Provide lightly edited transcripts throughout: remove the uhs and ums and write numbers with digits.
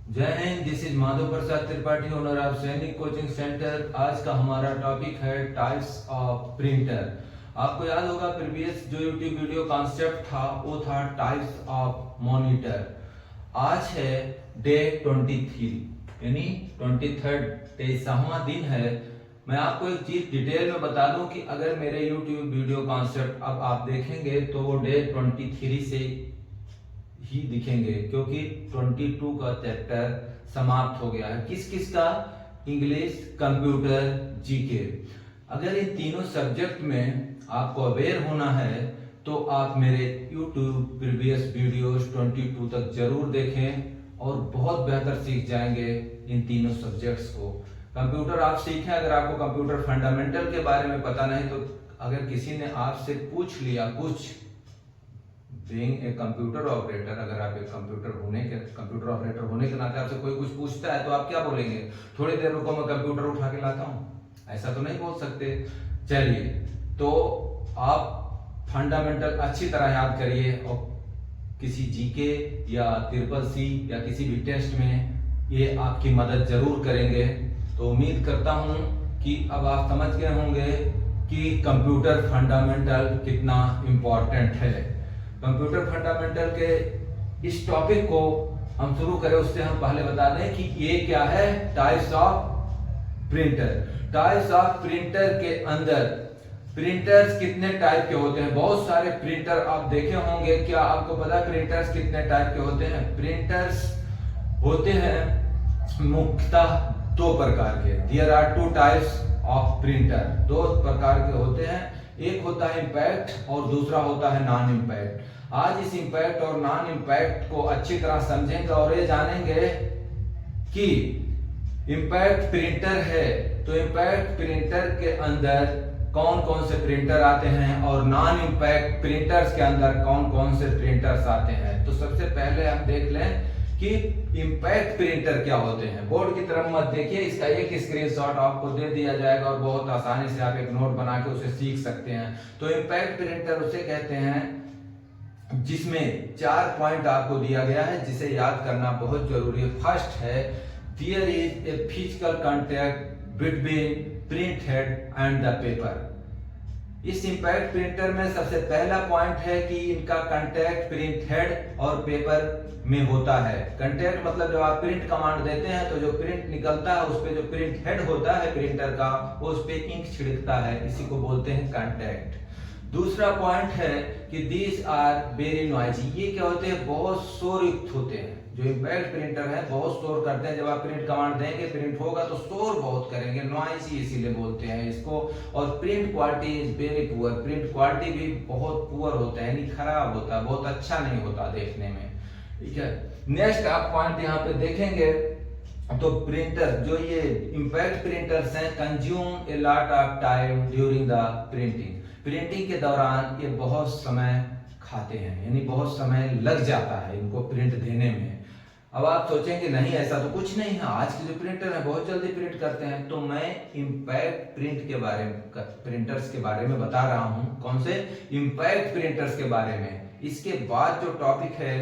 जय Hind. This is Madhav Prasad Tripathi, owner of सैनिक coaching centre. आज का हमारा टॉपिक है टाइप्स ऑफ प्रिंटर। आपको याद होगा प्रीवियस जो यूट्यूब वीडियो कॉन्सेप्ट था वो था टाइप्स ऑफ मॉनिटर। आज है डे 23 यानी 23rd 23वां दिन है। मैं आपको एक चीज डिटेल में बता दूं कि अगर मेरे यूट्यूब वीडियो कॉन्सेप्ट अब आप देखेंगे तो वो डे 23 से ही दिखेंगे, क्योंकि 22 का चैप्टर समाप्त हो गया है। किस किस का? English, computer, GK. अगर इन तीनों सब्जेक्ट में आपको अवेयर होना है तो आप मेरे YouTube प्रीवियस वीडियोस 22 तक जरूर देखें और बहुत बेहतर सीख जाएंगे इन तीनों सब्जेक्ट्स को। कंप्यूटर आप सीखें, अगर आपको कंप्यूटर फंडामेंटल के बारे में पता नहीं तो अगर किसी ने आपसे पूछ लिया कुछ, बीइंग ए कंप्यूटर ऑपरेटर, अगर आप एक कंप्यूटर ऑपरेटर होने के नाते आपसे कोई कुछ पूछता है तो आप क्या बोलेंगे? थोड़ी देर रुको, मैं कंप्यूटर उठा के लाता हूँ। ऐसा तो नहीं बोल सकते। चलिए, तो आप फंडामेंटल अच्छी तरह याद करिए और किसी जीके या ट्रिपल सी या किसी भी टेस्ट में ये आपकी मदद जरूर करेंगे। तो उम्मीद करता हूँ कि अब आप समझ गए होंगे कि कंप्यूटर फंडामेंटल कितना इम्पोर्टेंट है। कंप्यूटर फंडामेंटल के इस टॉपिक को हम शुरू करें उससे हम पहले बता दें कि ये क्या है। Types of printer. Types of printer के अंदर प्रिंटर्स कितने टाइप के होते हैं? बहुत सारे प्रिंटर आप देखे होंगे। क्या आपको पता है प्रिंटर्स कितने टाइप के होते हैं? प्रिंटर्स होते हैं मुख्यतः दो प्रकार के। There are two types of printer. दो प्रकार के होते हैं, एक होता है इम्पैक्ट और दूसरा होता है नॉन इम्पैक्ट। आज इस इम्पैक्ट और नॉन इम्पैक्ट को अच्छी तरह समझेंगे और ये जानेंगे कि इम्पैक्ट प्रिंटर है तो इम्पैक्ट प्रिंटर के अंदर कौन कौन से प्रिंटर आते हैं और नॉन इम्पैक्ट प्रिंटर्स के अंदर कौन कौन से प्रिंटर्स आते हैं। तो सबसे पहले हम देख लें कि इम्पैक्ट प्रिंटर क्या होते हैं। बोर्ड की तरफ मत देखिए, इसका एक स्क्रीनशॉट आपको दे दिया जाएगा और बहुत आसानी से आप एक नोट बना के उसे सीख सकते हैं। तो इम्पैक्ट प्रिंटर उसे कहते हैं जिसमें 4 पॉइंट आपको दिया गया है जिसे याद करना बहुत जरूरी है। फर्स्ट है, there is a physical contact between print head and the paper. इस इम्पैक्ट प्रिंटर में सबसे पहला पॉइंट है कि इनका कांटेक्ट प्रिंट हेड और पेपर में होता है। कांटेक्ट मतलब जब आप प्रिंट कमांड देते हैं तो जो प्रिंट निकलता है उस पे जो प्रिंट हेड होता है प्रिंटर का वो उस पे इंक छिड़कता है, इसी को बोलते हैं कांटेक्ट। दूसरा पॉइंट है कि दीज आर वेरी नॉइजी। ये क्या होते हैं? बहुत शोर युक्त होते हैं। जो इम्पैक्ट प्रिंटर है बहुत शोर करते हैं। जब आप प्रिंट कमांड देंगे प्रिंट होगा तो शोर बहुत करेंगे, नॉइजी इसीलिए बोलते हैं इसको। और print quality is very poor. Print quality भी बहुत पुअर होता है, यानी खराब होता है, बहुत अच्छा नहीं होता देखने में। ठीक है, नेक्स्ट आप पॉइंट यहाँ पे देखेंगे तो प्रिंटर जो ये इम्पैक्ट प्रिंटर्स हैं consume a lot of time during the printing. Printing के दौरान ये बहुत समय खाते हैं, यानी बहुत समय लग जाता है इनको प्रिंट देने में। अब आप सोचेंगे नहीं ऐसा तो कुछ नहीं है, आज के जो प्रिंटर है बहुत जल्दी प्रिंट करते हैं। तो मैं इम्पैक्ट प्रिंट के बारे में प्रिंटर्स के बारे में बता रहा हूं। कौन से? इम्पैक्ट प्रिंटर्स के बारे में। इसके बाद जो टॉपिक है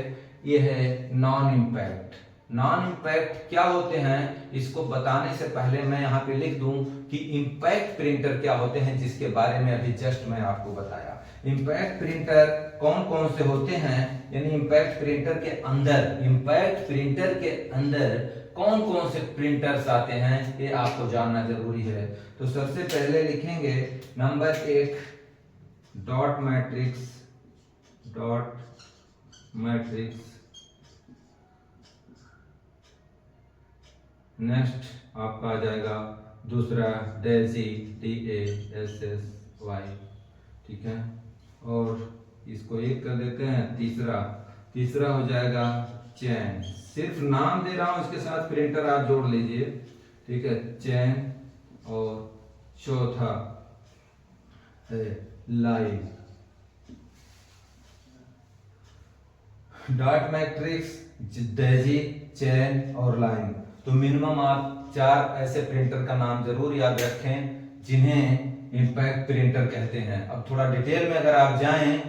ये है नॉन इम्पैक्ट। नॉन इम्पैक्ट क्या होते हैं इसको बताने से पहले मैं यहाँ पे लिख दूं कि इम्पैक्ट प्रिंटर क्या होते हैं, जिसके बारे में अभी जस्ट मैं आपको बताया। इम्पैक्ट प्रिंटर कौन कौन से होते हैं, यानी इम्पैक्ट प्रिंटर के अंदर कौन कौन से प्रिंटर्स आते हैं ये आपको जानना जरूरी है। तो सबसे पहले लिखेंगे नंबर 1 डॉट मैट्रिक्स। नेक्स्ट आपका आ जाएगा दूसरा डेजी, DASSY। ठीक है, और इसको एक कर देते हैं। तीसरा हो जाएगा चैन। सिर्फ नाम दे रहा हूं, इसके साथ प्रिंटर आप जोड़ लीजिए। ठीक है, चैन। और चौथा है लाइन। डॉट मैट्रिक्स, डेजी, चैन और लाइन। तो मिनिमम आप 4 ऐसे प्रिंटर का नाम जरूर याद रखें जिन्हें इम्पैक्ट प्रिंटर कहते हैं। अब थोड़ा डिटेल में अगर आप जाएं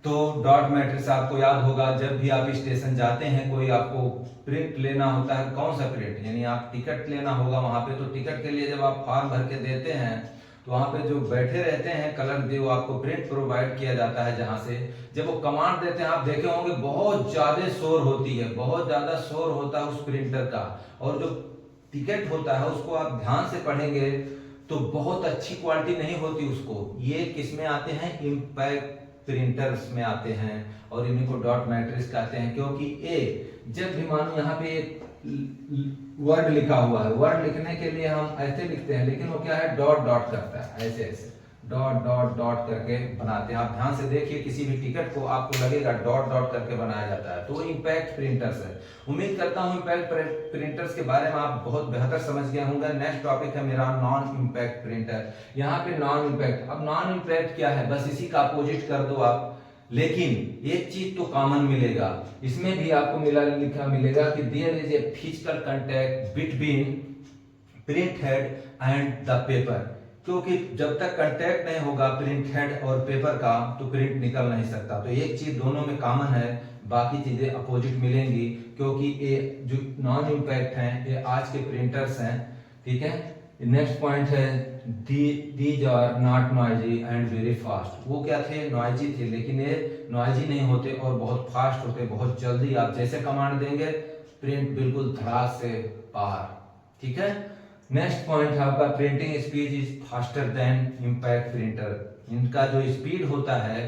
तो डॉट मैट्रिक्स आपको याद होगा, जब भी आप स्टेशन जाते हैं, कोई आपको प्रिंट लेना होता है, कौन सा प्रिंट, यानी आप टिकट लेना होगा वहां पे, तो टिकट के लिए जब आप फॉर्म भर के देते हैं तो वहां पे जो बैठे रहते हैं कलर दे, वो आपको प्रिंट प्रोवाइड किया जाता है। जहां से जब वो कमांड देते हैं, आप देखे होंगे बहुत ज्यादा शोर होती है, बहुत ज्यादा शोर होता है उस प्रिंटर का, और जो टिकट होता है उसको आप ध्यान से पढ़ेंगे तो बहुत अच्छी क्वालिटी नहीं होती उसको। ये किसमें आते हैं, इम्पैक्ट प्रिंटर्स में आते हैं, और इन्हीं को डॉट मैट्रिक्स कहते हैं। क्योंकि ए जब भी मानो यहाँ पे एक वर्ड लिखा हुआ है, वर्ड लिखने के लिए हम ऐसे लिखते हैं, लेकिन वो क्या है, डॉट डॉट करता है, ऐसे ऐसे डॉट डॉट डॉट करके बनाते हैं। आप ध्यान से देखिए, किसी भी टिकट को आपको लगेगा डॉट डॉट करके बनाया जाता है, तो इम्पैक्ट प्रिंटर्स है। उम्मीद करता हूं इम्पैक्ट प्रिंटर्स के बारे में आप बहुत बेहतर समझ गए होंगे। नेक्स्ट टॉपिक है मेरा नॉन इम्पैक्ट प्रिंटर। यहाँ पे नॉन इम्पैक्ट, अब नॉन इम्पैक्ट क्या है, बस इसी का अपोजिट कर दो आप, लेकिन एक चीज तो कॉमन मिलेगा, इसमें भी आपको लिखा मिलेगा कि there is a physical contact between print head and the paper. क्योंकि जब तक कांटेक्ट नहीं होगा प्रिंट हेड और पेपर का, तो प्रिंट निकल नहीं सकता। तो एक चीज दोनों में कॉमन है, बाकी चीजें अपोजिट मिलेंगी, क्योंकि ये जो नॉन इम्पैक्ट हैं ये आज के प्रिंटर्स हैं, ठीक है। नेक्स्ट पॉइंट है these are not noisy and very fast. वो क्या थे, नॉइजी थे, लेकिन ये नॉइजी नहीं होते और बहुत फास्ट होते, बहुत जल्दी आप जैसे कमांड देंगे प्रिंट बिल्कुल धड़ास से बाहर, ठीक है। नेक्स्ट पॉइंट है आपका printing speed is faster than impact printer. इनका जो स्पीड होता है,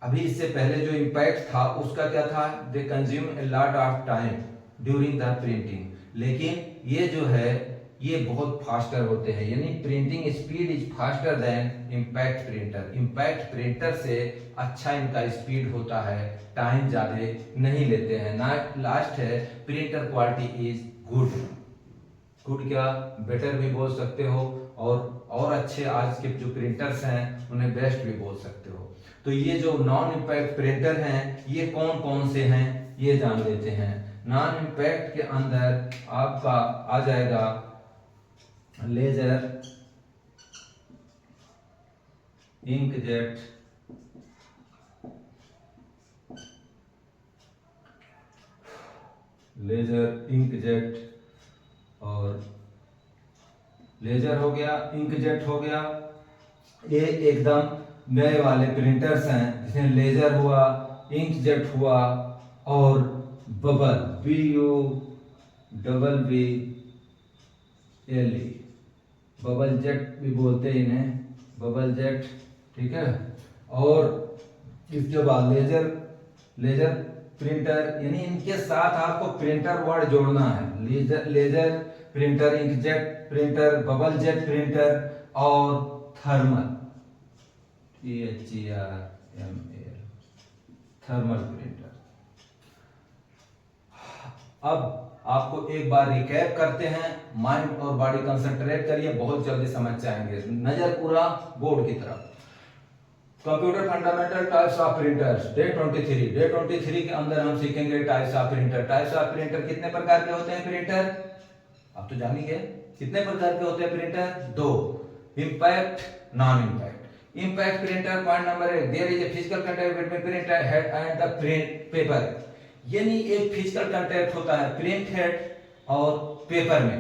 अभी इससे पहले जो इम्पैक्ट था उसका क्या था, they consume a lot of time during the printing, लेकिन ये जो है ये बहुत फास्टर होते हैं, यानी printing speed is faster than impact printer. Impact printer से अच्छा इनका स्पीड होता है, टाइम ज्यादा नहीं लेते हैं। ना लास्ट है printer quality is good. Good क्या, बेटर भी बोल सकते हो, और अच्छे आज के जो प्रिंटर्स हैं उन्हें बेस्ट भी बोल सकते हो। तो ये जो नॉन इम्पैक्ट प्रिंटर हैं ये कौन कौन से हैं ये जान लेते हैं। नॉन इम्पैक्ट के अंदर आपका आ जाएगा लेजर, इंकजेट, लेजर, इंकजेट, और लेजर हो गया, इंकजेट हो गया। ये एकदम नए वाले प्रिंटर्स हैं, जिसमें लेजर हुआ, इंकजेट हुआ, और बबल, BUBBLE, बबल जेट भी बोलते हैं इन्हें, बबल जेट, ठीक है। और इसके बाद लेजर प्रिंटर, यानी इनके साथ आपको प्रिंटर वर्ड जोड़ना है। Laser printer, inkjet printer, bubble jet printer और थर्मल, थर्मल प्रिंटर। अब आपको एक बार रिकैप करते हैं, माइंड और बॉडी कंसंट्रेट करिए, बहुत जल्दी समझ जाएंगे। नजर पूरा बोर्ड की तरफ। Computer fundamental types of printers, day 23 के अंदर हम सीखेंगे types of printer. Types of printer कितने प्रकार के होते हैं प्रिंटर, आप तो जान ही गए। कितने प्रकार के होते हैं printer, 2, impact, non impact. Impact printer point number 1, there is a physical contact between printer head and the print paper. यानी एक फिजिकल कांटेक्ट होता है प्रिंट हेड और पेपर में।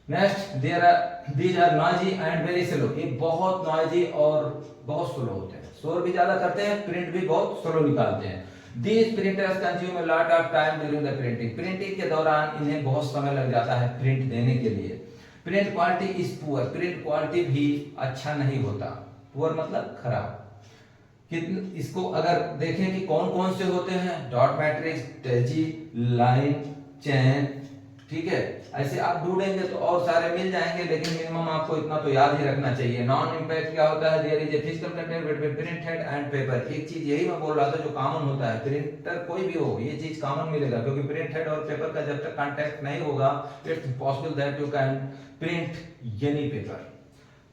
Next, these are noisy and very slow. ये बहुत noisy और बहुत स्लो होते हैं, शोर भी ज्यादा करते हैं, प्रिंट भी बहुत स्लो निकालते हैं। These printers consume a lot of time during the printing. Printing के दौरान इन्हें बहुत समय लग जाता है प्रिंट देने के लिए। Print quality is poor, print quality भी अच्छा नहीं होता। पुअर मतलब खराब। इसको अगर देखें कि कौन कौन से होते हैं, डॉट मैट्रिक्स, टेजी, लाइन, चैन, ठीक है। ऐसे आप ढूंढेंगे तो और सारे मिल जाएंगे, लेकिन मिनिमम आपको इतना तो याद ही रखना चाहिए। नॉन इम्पैक्ट क्या होता है, there is a physical contact between print head and paper. एक चीज यही मैं बोल रहा था जो कॉमन होता है, प्रिंटर कोई भी हो ये चीज कॉमन मिलेगा, क्योंकि प्रिंट हेड और पेपर का जब तक कांटेक्ट नहीं होगा it's possible that you can print any paper.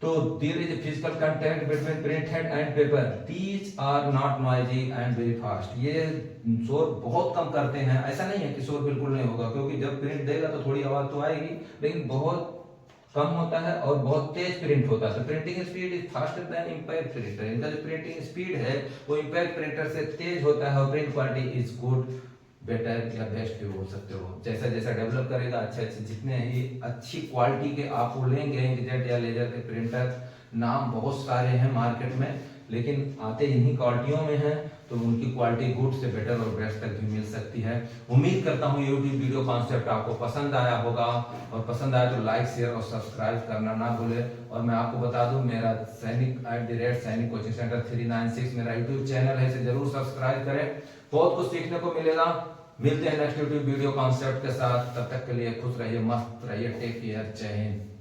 तो there is a physical contact between print head and paper. These are not noisy and very fast. ये शोर बहुत कम करते हैं, ऐसा नहीं है कि शोर बिल्कुल नहीं होगा, क्योंकि जब प्रिंट देगा तो थोड़ी आवाज तो आएगी, लेकिन बहुत कम होता है और बहुत तेज प्रिंट होता है। तो printing speed is faster than impact printer. इनका जो प्रिंटिंग स्पीड है वो इंपैक्ट प्रिंटर से तेज होता है और print quality is good, better या बेस्ट भी बोल सकते हो। जैसा जैसा डेवलप करेगा अच्छे जितने ही अच्छी क्वालिटी के आप वो लेंगे इंकजेट या लेजर के प्रिंटर, नाम बहुत सारे हैं मार्केट में, लेकिन आते इन्हीं क्वालिटियों में हैं, तो उनकी क्वालिटी गुड से बेटर और बेस्ट तक भी मिल सकती है। उम्मीद करता हूँ यूट्यूब वीडियो कॉन्सेप्ट आपको पसंद आया होगा, और पसंद आया तो लाइक शेयर और सब्सक्राइब करना ना भूले। और मैं आपको बता दूं मेरा सैनिक कोचिंग सेंटर 396 मेरा यूट्यूब चैनल है, इसे जरूर सब्सक्राइब करें, बहुत कुछ सीखने को मिलेगा। मिलते हैं नेक्स्ट यूट्यूब वीडियो कॉन्सेप्ट के साथ, तब तक के लिए खुश रहिए, मस्त रहिए, टेक केयर, जय हिंद।